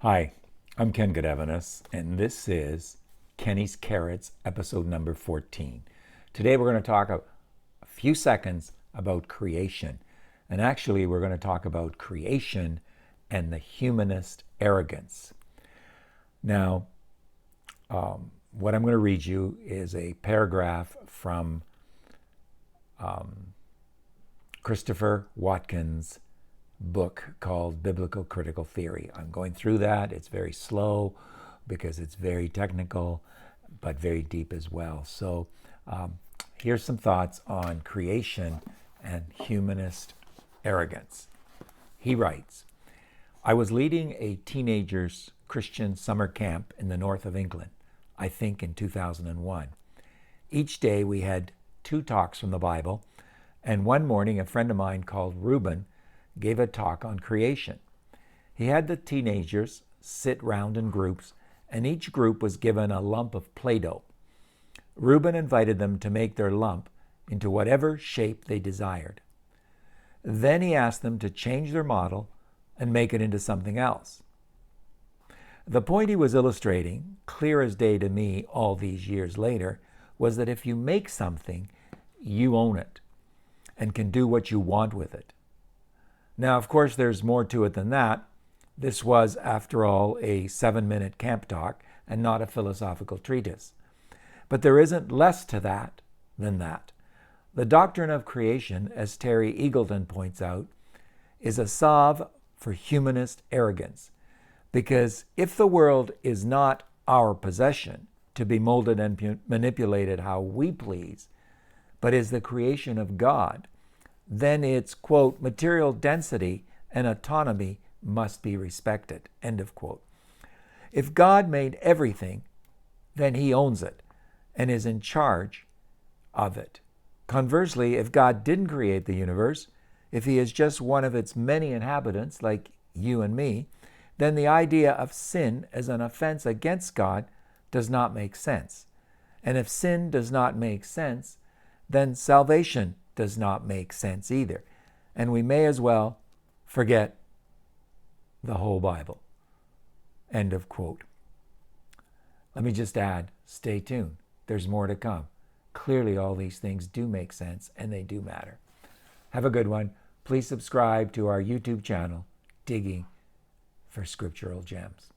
Hi, I'm Ken Godevanis, and this is Kenny's Carrots, episode number 14. Today we're going to talk a few seconds about creation. And actually, we're going to talk about creation and the humanist arrogance. Now, what I'm going to read you is a paragraph from Christopher Watkins' book called Biblical Critical Theory. I'm going through that. It's very slow because it's very technical, but very deep as well. So here's some thoughts on creation and humanist arrogance. He writes, I was leading a teenagers' Christian summer camp in the north of England, I think in 2001. Each day we had 2 talks from the Bible, and one morning a friend of mine called Reuben gave a talk on creation. He had the teenagers sit round in groups, and each group was given a lump of Play-Doh. Reuben invited them to make their lump into whatever shape they desired. Then he asked them to change their model and make it into something else. The point he was illustrating, clear as day to me all these years later, was that if you make something, you own it and can do what you want with it. Now, of course, there's more to it than that. This was, after all, a 7-minute camp talk and not a philosophical treatise. But there isn't less to that than that. The doctrine of creation, as Terry Eagleton points out, is a salve for humanist arrogance. Because if the world is not our possession to be molded and manipulated how we please, but is the creation of God, then its, quote, material density and autonomy must be respected, end of quote. If God made everything, then he owns it and is in charge of it. Conversely, if God didn't create the universe, if he is just one of its many inhabitants, like you and me, then the idea of sin as an offense against God does not make sense. And if sin does not make sense, then salvation does not make sense either. And we may as well forget the whole Bible. End of quote. Let me just add, stay tuned. There's more to come. Clearly all these things do make sense and they do matter. Have a good one. Please subscribe to our YouTube channel, Digging for Scriptural Gems.